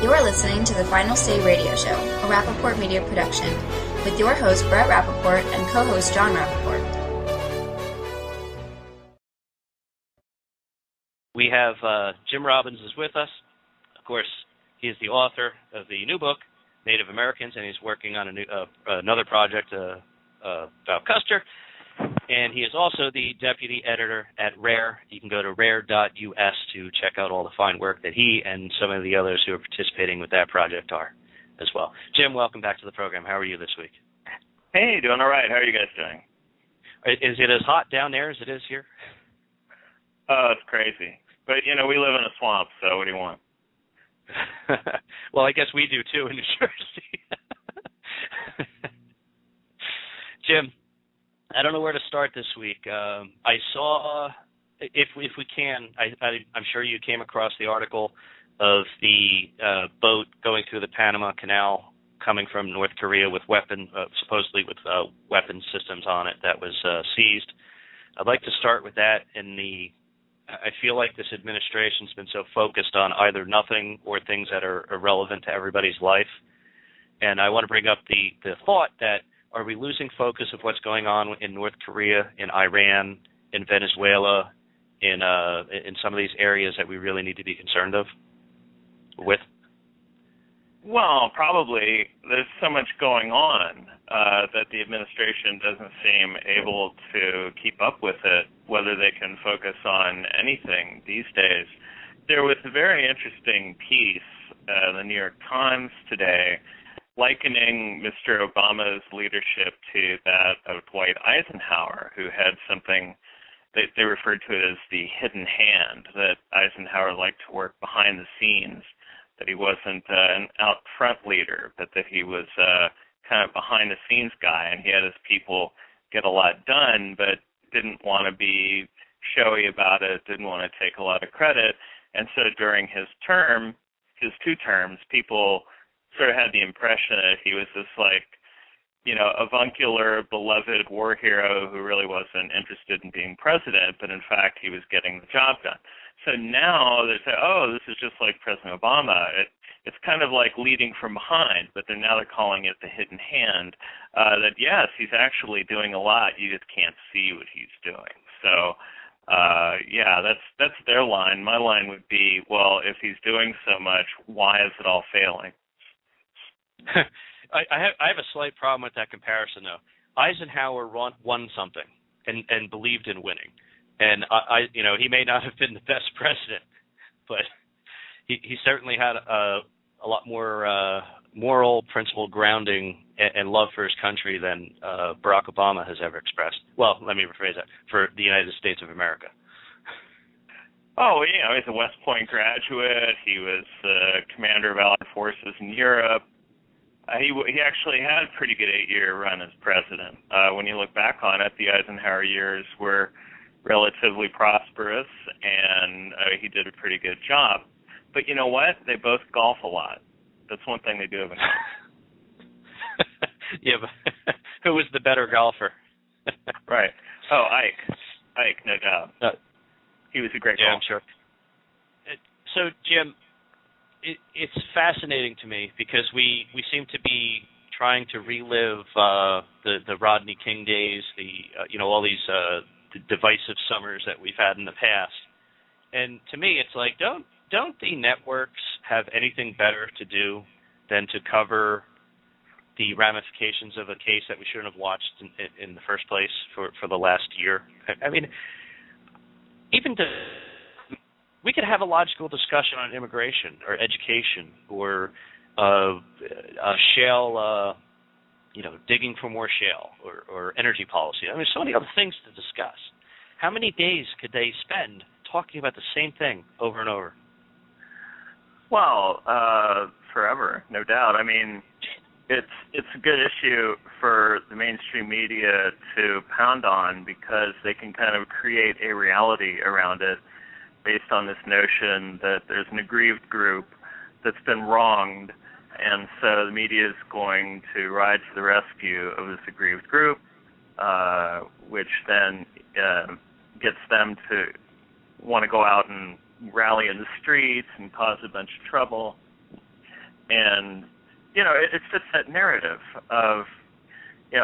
You're listening to the Final Say Radio Show, a Rappaport Media production, with your host Brett Rappaport and co-host John Rappaport. We have Jim Robbins is with us. Of course, he is the author of the new book, Native Americans, and he's working on another project about Custer. And he is also the deputy editor at RARE. You can go to rare.us to check out all the fine work that he and some of the others who are participating with that project are as well. Jim, welcome back to the program. How are you this week? Hey, doing all right. How are you guys doing? Is it as hot down there as it is here? Oh, it's crazy. But, you know, we live in a swamp, so what do you want? Well, I guess we do, too, in New Jersey. Jim, I don't know where to start this week. I saw, if we can, I'm sure you came across the article of the boat going through the Panama Canal coming from North Korea with supposedly with weapon systems on it that was seized. I'd like to start with that. I feel like this administration's been so focused on either nothing or things that are irrelevant to everybody's life. And I want to bring up the thought that, are we losing focus of what's going on in North Korea, in Iran, in Venezuela, in some of these areas that we really need to be concerned with? Well, probably there's so much going on that the administration doesn't seem able to keep up with it, whether they can focus on anything these days. There was a very interesting piece in the New York Times today likening Mr. Obama's leadership to that of Dwight Eisenhower, who had something that they referred to it as the hidden hand, that Eisenhower liked to work behind the scenes, that he wasn't an out front leader, but that he was kind of behind the scenes guy, and he had his people get a lot done, but didn't want to be showy about it, didn't want to take a lot of credit. And so during his two terms, people sort of had the impression that he was this, like, you know, avuncular, beloved war hero who really wasn't interested in being president, but in fact he was getting the job done. So now they say, oh, this is just like President Obama. It's kind of like leading from behind, but they're calling it the hidden hand, that yes, he's actually doing a lot, you just can't see what he's doing. So yeah, that's their line. My line would be, well, if he's doing so much, why is it all failing? I have a slight problem with that comparison, though. Eisenhower won something and believed in winning, and he may not have been the best president, but he certainly had a lot more moral principle grounding and love for his country than Barack Obama has ever expressed. Well, let me rephrase that, for the United States of America. Oh, he's a West Point graduate. He was commander of Allied forces in Europe. He actually had a pretty good 8-year run as president. When you look back on it, the Eisenhower years were relatively prosperous, and he did a pretty good job. But you know what? They both golf a lot. That's one thing they do have in common. Yeah, but who was the better golfer? Right. Oh, Ike, no doubt. He was a great golfer. I'm sure. So, Jim, it's fascinating to me because we seem to be trying to relive the Rodney King days, all these the divisive summers that we've had in the past. And to me, it's like, don't the networks have anything better to do than to cover the ramifications of a case that we shouldn't have watched in the first place for the last year? I mean, we could have a logical discussion on immigration or education or shale, digging for more shale or energy policy. I mean, so many other things to discuss. How many days could they spend talking about the same thing over and over? Well, forever, no doubt. I mean, it's a good issue for the mainstream media to pound on because they can kind of create a reality around it based on this notion that there's an aggrieved group that's been wronged, and so the media is going to ride to the rescue of this aggrieved group, which then gets them to want to go out and rally in the streets and cause a bunch of trouble. And, it fits that narrative of,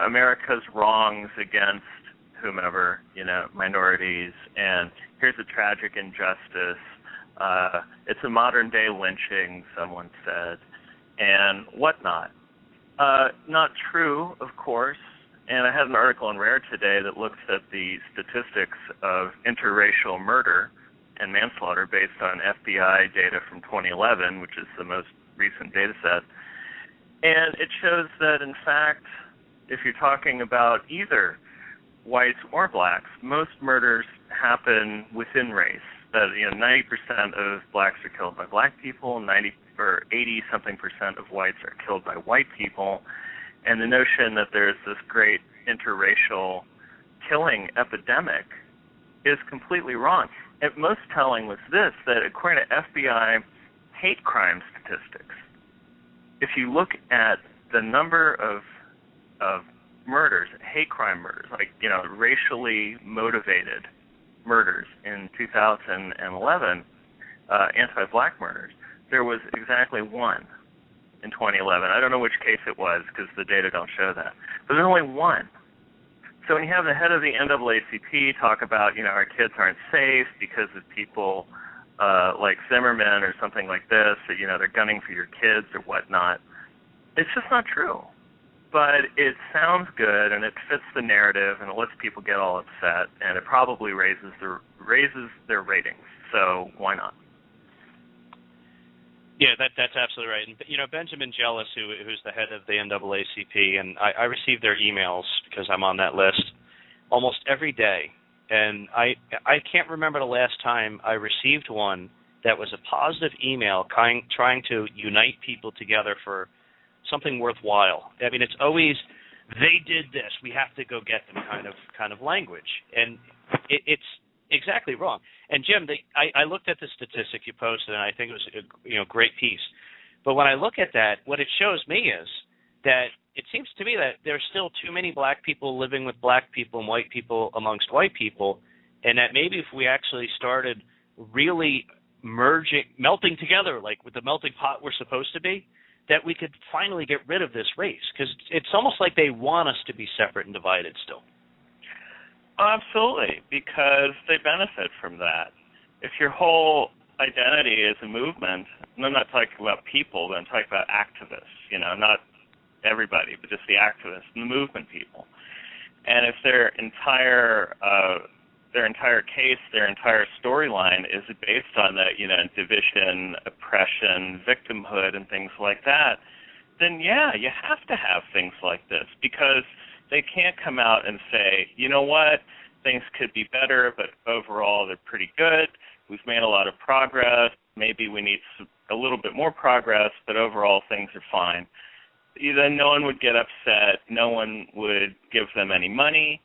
America's wrongs against whomever, minorities, and here's a tragic injustice. It's a modern-day lynching, someone said, and whatnot. Not true, of course. And I had an article on Rare today that looks at the statistics of interracial murder and manslaughter based on FBI data from 2011, which is the most recent data set. And it shows that, in fact, if you're talking about either whites or blacks, most murders happen within race. That 90% of blacks are killed by black people, 80-something% of whites are killed by white people, and the notion that there's this great interracial killing epidemic is completely wrong. And most telling was this, that according to FBI hate crime statistics, if you look at the number of murders, hate crime murders, like, racially motivated murders in 2011, anti-black murders, there was exactly one in 2011. I don't know which case it was because the data don't show that. But there's only one. So when you have the head of the NAACP talk about, our kids aren't safe because of people like Zimmerman or something like this, that, they're gunning for your kids or whatnot, it's just not true. But it sounds good, and it fits the narrative, and it lets people get all upset, and it probably raises their ratings. So why not? Yeah, that's absolutely right. And Benjamin Jealous, who's the head of the NAACP, and I receive their emails because I'm on that list almost every day. And I can't remember the last time I received one that was a positive email trying to unite people together for something worthwhile. I mean, it's always, they did this, we have to go get them kind of language. And it's exactly wrong. And Jim, I looked at the statistic you posted, and I think it was a great piece. But when I look at that, what it shows me is that it seems to me that there's still too many black people living with black people and white people amongst white people, and that maybe if we actually started really melting together, like with the melting pot we're supposed to be, that we could finally get rid of this race, because it's almost like they want us to be separate and divided still. Absolutely, because they benefit from that. If your whole identity is a movement, and I'm not talking about people, but I'm talking about activists, not everybody, but just the activists and the movement people. And if their entire case, their entire storyline is based on that, division, oppression, victimhood, and things like that, then yeah, you have to have things like this, because they can't come out and say, you know what, things could be better, but overall they're pretty good. We've made a lot of progress. Maybe we need a little bit more progress, but overall things are fine. Then no one would get upset. No one would give them any money.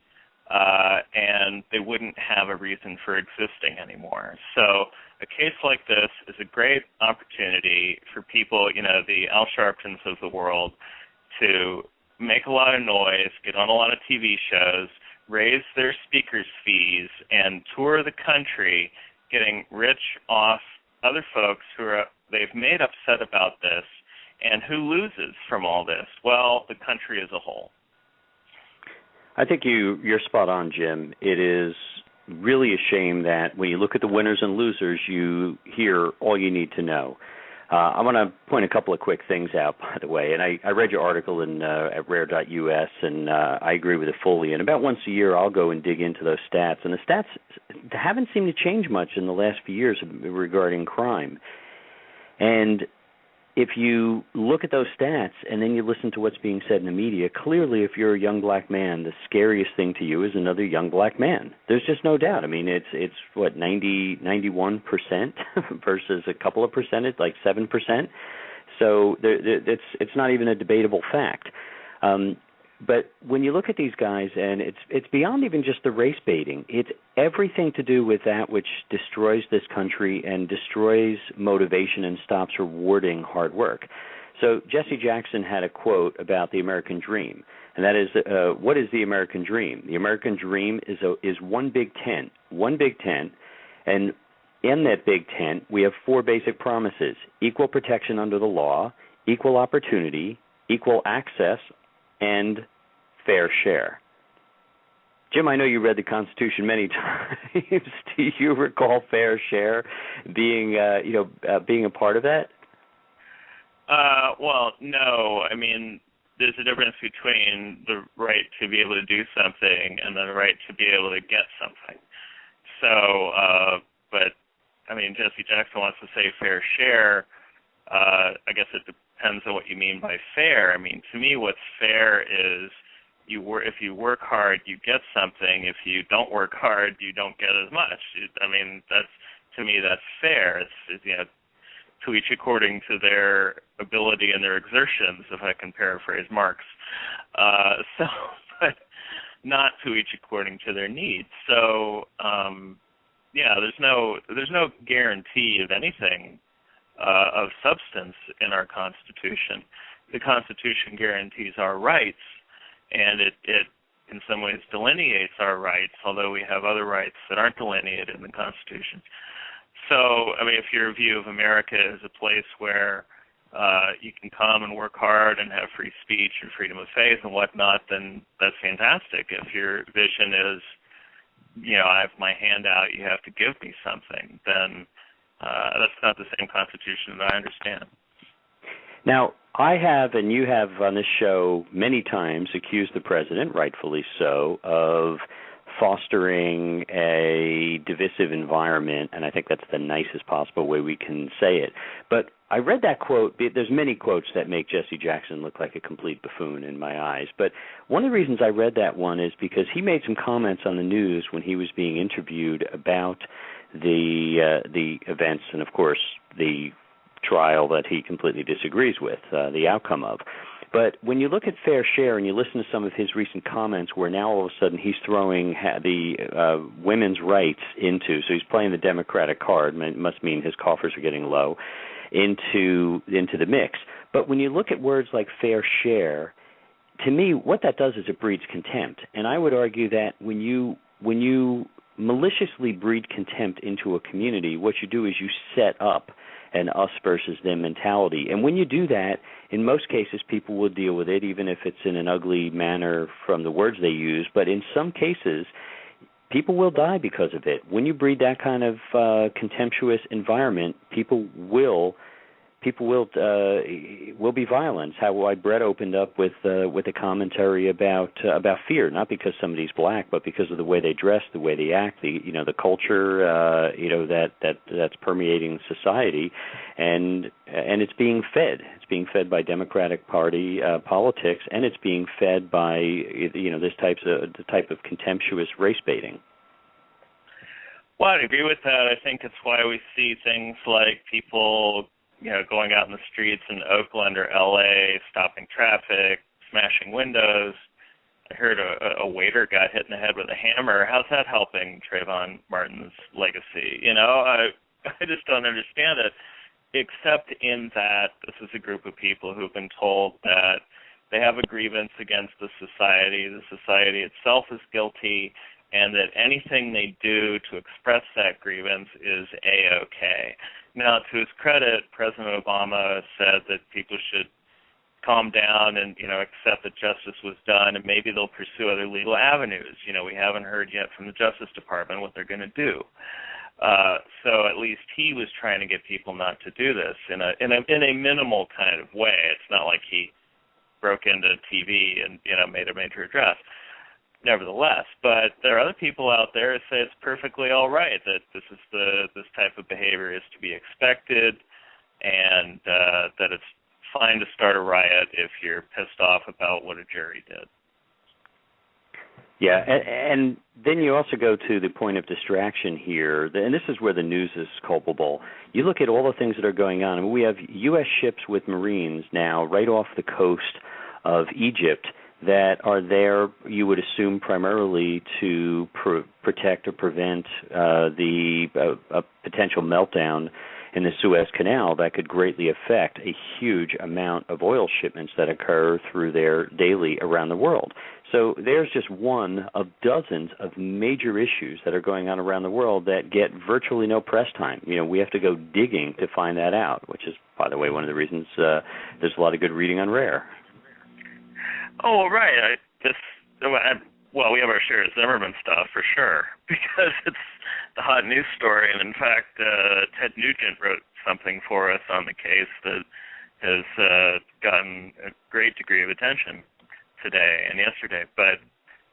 And they wouldn't have a reason for existing anymore. So a case like this is a great opportunity for people, the Al Sharptons of the world, to make a lot of noise, get on a lot of TV shows, raise their speakers' fees, and tour the country, getting rich off other folks who they've made upset about this. And who loses from all this? Well, the country as a whole. I think you're spot on, Jim. It is really a shame that when you look at the winners and losers, you hear all you need to know. I want to point a couple of quick things out, by the way. And I read your article at rare.us, and I agree with it fully. And about once a year, I'll go and dig into those stats. And the stats haven't seemed to change much in the last few years regarding crime. And if you look at those stats and then you listen to what's being said in the media, clearly if you're a young black man, the scariest thing to you is another young black man. There's just no doubt. I mean, it's what, 91% versus a couple of percentage, like 7%. So it's not even a debatable fact. But when you look at these guys, and it's beyond even just the race baiting, it's everything to do with that which destroys this country and destroys motivation and stops rewarding hard work. So Jesse Jackson had a quote about the American dream, and that is, what is the American dream? The American dream is one big tent, and in that big tent we have four basic promises: equal protection under the law, equal opportunity, equal access, and fair share. Jim, I know you read the Constitution many times. Do you recall fair share being a part of that? Well, no. I mean, there's a difference between the right to be able to do something and the right to be able to get something. So, but, I mean, Jesse Jackson wants to say fair share. I guess it depends on what you mean by fair. I mean, to me, what's fair is if you work hard, you get something. If you don't work hard, you don't get as much. I mean, to me, that's fair. It's to each according to their ability and their exertions, if I can paraphrase Marx. But not to each according to their needs. So, there's no guarantee of anything of substance in our Constitution. The Constitution guarantees our rights, and it in some ways delineates our rights, although we have other rights that aren't delineated in the Constitution. So, I mean, if your view of America is a place where you can come and work hard and have free speech and freedom of faith and whatnot, then that's fantastic. If your vision is, I have my hand out, you have to give me something, then that's not the same Constitution that I understand. Now, I have, and you have on this show many times accused the president, rightfully so, of fostering a divisive environment, and I think that's the nicest possible way we can say it. But I read that quote. There's many quotes that make Jesse Jackson look like a complete buffoon in my eyes, but one of the reasons I read that one is because he made some comments on the news when he was being interviewed about the events and, of course, the trial that he completely disagrees with the outcome of. But when you look at fair share and you listen to some of his recent comments where now all of a sudden he's throwing the women's rights into, so he's playing the Democratic card, it must mean his coffers are getting low, into the mix. But when you look at words like fair share, to me what that does is it breeds contempt. And I would argue that when you maliciously breed contempt into a community, what you do is you set up an us versus them mentality. And when you do that, in most cases, people will deal with it, even if it's in an ugly manner from the words they use. But in some cases, people will die because of it. When you breed that kind of contemptuous environment, people will be violent. Why Brett opened up with a commentary about fear, not because somebody's black, but because of the way they dress, the way they act, the culture, that's permeating society, and it's being fed. It's being fed by Democratic Party politics, and it's being fed by the type of contemptuous race baiting. Well, I agree with that. I think it's why we see things like people going out in the streets in Oakland or L.A., stopping traffic, smashing windows. I heard a waiter got hit in the head with a hammer. How's that helping Trayvon Martin's legacy? I just don't understand it, except in that this is a group of people who've been told that they have a grievance against the society itself is guilty, and that anything they do to express that grievance is A-OK. Now, to his credit, President Obama said that people should calm down and, accept that justice was done, and maybe they'll pursue other legal avenues. We haven't heard yet from the Justice Department what they're going to do. So at least he was trying to get people not to do this in a minimal kind of way. It's not like he broke into TV and, made a major address. Nevertheless, but there are other people out there who say it's perfectly all right, that this type of behavior is to be expected, and that it's fine to start a riot if you're pissed off about what a jury did. Yeah, and then you also go to the point of distraction here, and this is where the news is culpable. You look at all the things that are going on. I mean, we have U.S. ships with Marines now right off the coast of Egypt that are there, you would assume, primarily to protect or prevent a potential meltdown in the Suez Canal, that could greatly affect a huge amount of oil shipments that occur through there daily around the world. So there's just one of dozens of major issues that are going on around the world that get virtually no press time. We have to go digging to find that out, which is, by the way, one of the reasons there's a lot of good reading on Rare. Oh, right. We have our share of Zimmerman stuff for sure, because it's the hot news story. And in fact, Ted Nugent wrote something for us on the case that has gotten a great degree of attention today and yesterday. But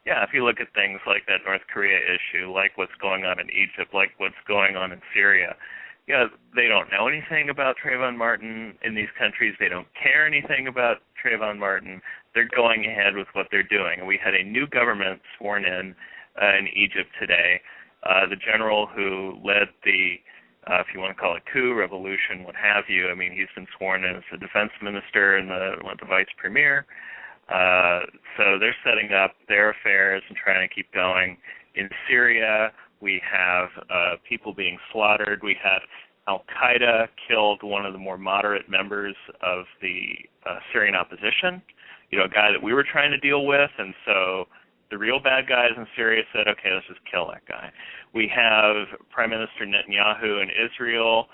yeah, if you look at things like that North Korea issue, like what's going on in Egypt, like what's going on in Syria, they don't know anything about Trayvon Martin in these countries. They don't care anything about Trayvon Martin. They're going ahead with what they're doing. And we had a new government sworn in Egypt today. The general who led the, if you want to call it coup, revolution, what have you, I mean, he's been sworn in as the defense minister and the vice premier. So they're setting up their affairs and trying to keep going. In Syria, we have people being slaughtered. We had Al-Qaeda killed one of the more moderate members of the Syrian opposition, a guy that we were trying to deal with. And so the real bad guys in Syria said, okay, let's just kill that guy. We have Prime Minister Netanyahu in Israel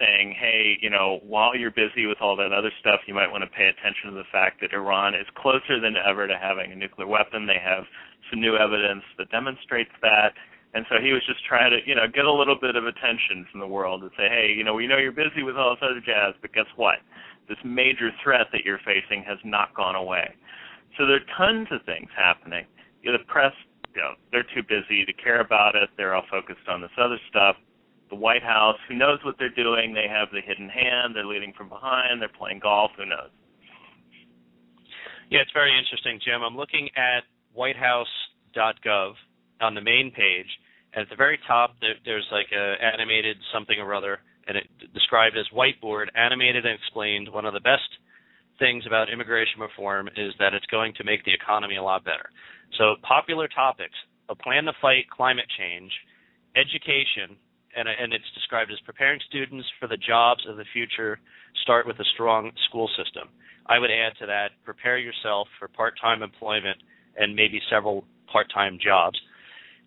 saying, hey, while you're busy with all that other stuff, you might want to pay attention to the fact that Iran is closer than ever to having a nuclear weapon. They have some new evidence that demonstrates that. And so he was just trying to, get a little bit of attention from the world and say, hey, we know you're busy with all this other jazz, but guess what? This major threat that you're facing has not gone away. So there are tons of things happening. The press, they're too busy to care about it. They're all focused on this other stuff. The White House, who knows what they're doing? They have the hidden hand. They're leading from behind. They're playing golf. Who knows? Yeah, it's very interesting, Jim. I'm looking at whitehouse.gov on the main page, and at the very top there's like a animated something or other, and it described as whiteboard, animated and explained. One of the best things about immigration reform is that it's going to make the economy a lot better. So popular topics: a plan to fight climate change, education, and it's described as preparing students for the jobs of the future, start with a strong school system. I would add to that, prepare yourself for part-time employment and maybe several part-time jobs.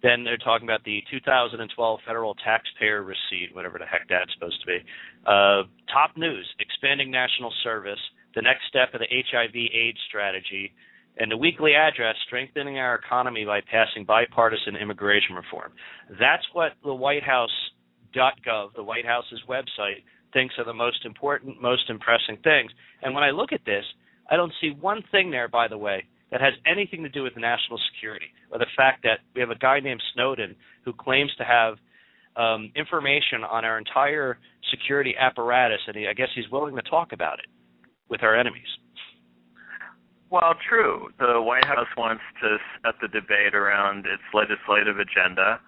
Then they're talking about the 2012 federal taxpayer receipt, whatever the heck that's supposed to be. Top news, expanding national service, the next step of the HIV/AIDS strategy, and the weekly address, strengthening our economy by passing bipartisan immigration reform. That's what the whitehouse.gov, the White House's website, thinks are the most important, most impressing things. And when I look at this, I don't see one thing there, by the way, that has anything to do with national security, or the fact that we have a guy named Snowden who claims to have information on our entire security apparatus, and I guess he's willing to talk about it with our enemies. Well, true. The White House wants to set the debate around its legislative agenda,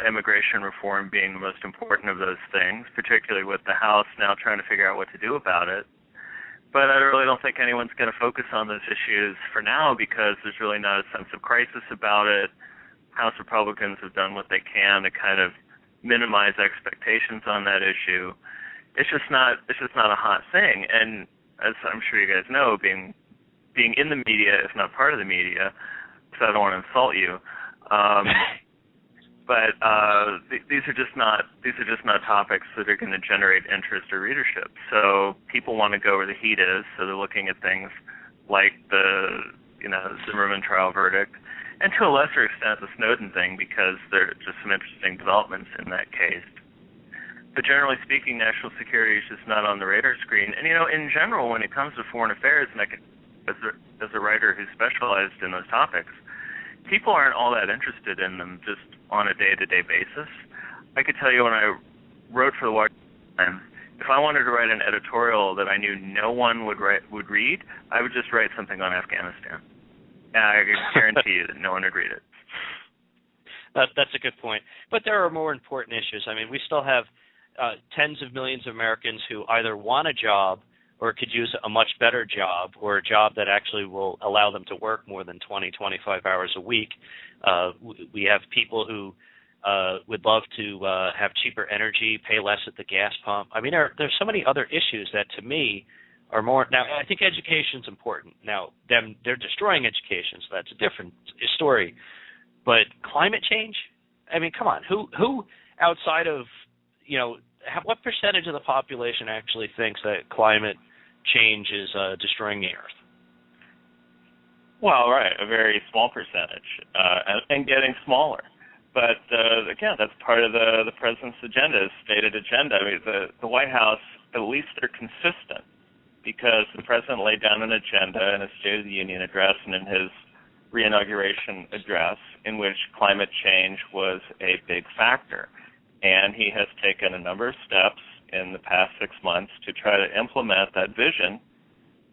immigration reform being the most important of those things, particularly with the House now trying to figure out what to do about it. But I really don't think anyone's going to focus on those issues for now, because there's really not a sense of crisis about it. House Republicans have done what they can to kind of minimize expectations on that issue. It's just not a hot thing. And as I'm sure you guys know, being in the media, if not part of the media, because I don't want to insult you, but these are just not topics that are going to generate interest or readership. So people want to go where the heat is. So they're looking at things like the Zimmerman trial verdict, and to a lesser extent the Snowden thing, because there are just some interesting developments in that case. But generally speaking, national security is just not on the radar screen. And in general, when it comes to foreign affairs, and as a writer who specialized in those topics, people aren't all that interested in them just on a day-to-day basis. I could tell you, when I wrote for the Washington Times, if I wanted to write an editorial that I knew no one would read, I would just write something on Afghanistan. And I could guarantee you that no one would read it. That's a good point. But there are more important issues. I mean, we still have tens of millions of Americans who either want a job or could use a much better job, or a job that actually will allow them to work more than 20, 25 hours a week. We have people who would love to have cheaper energy, pay less at the gas pump. I mean, there's so many other issues that, to me, are more. Now, I think education's important. Now, they're destroying education, so that's a different story. But climate change? I mean, come on. Who outside of, what percentage of the population actually thinks that climate change is destroying the Earth? Well, right, a very small percentage, and getting smaller. But again, that's part of the president's agenda, his stated agenda. I mean, the White House, at least they're consistent, because the president laid down an agenda in his State of the Union address and in his reinauguration address in which climate change was a big factor. And he has taken a number of steps in the past 6 months to try to implement that vision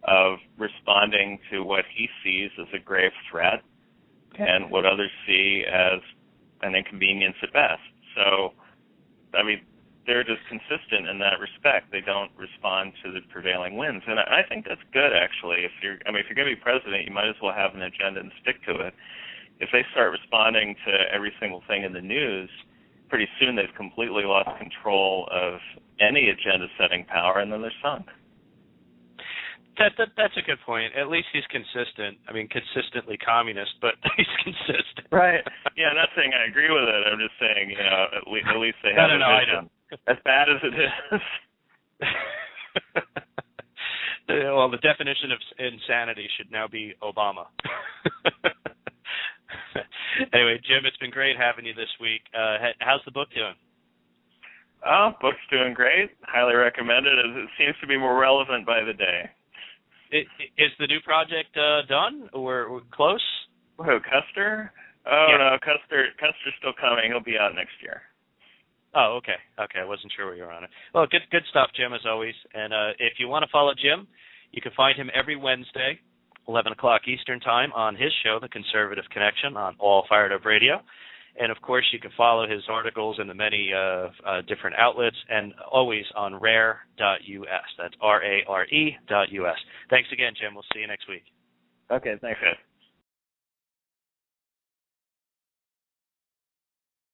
of responding to what he sees as a grave threat and what others see as an inconvenience at best. So, I mean, they're just consistent in that respect. They don't respond to the prevailing winds. And I think that's good, actually. If you're going to be president, you might as well have an agenda and stick to it. If they start responding to every single thing in the news, pretty soon they've completely lost control of any agenda-setting power, and then they're sunk. That's a good point. At least he's consistent. I mean, consistently communist, but he's consistent. Right. Yeah, I'm not saying I agree with it. I'm just saying, at least they have a vision. I know. As bad as it is. Well, the definition of insanity should now be Obama. Anyway, Jim, it's been great having you this week. How's the book doing? Oh, book's doing great. Highly recommend it. It seems to be more relevant by the day. Is the new project done or close? Who, Custer? Oh, yeah. No, Custer's still coming. He'll be out next year. Oh, okay. I wasn't sure where you were on it. Well, good stuff, Jim, as always. And if you want to follow Jim, you can find him every Wednesday, 11 o'clock Eastern Time, on his show, The Conservative Connection, on All Fired Up Radio. And, of course, you can follow his articles in the many different outlets, and always on rare.us. That's rare.us. Thanks again, Jim. We'll see you next week. Okay, thanks, guys.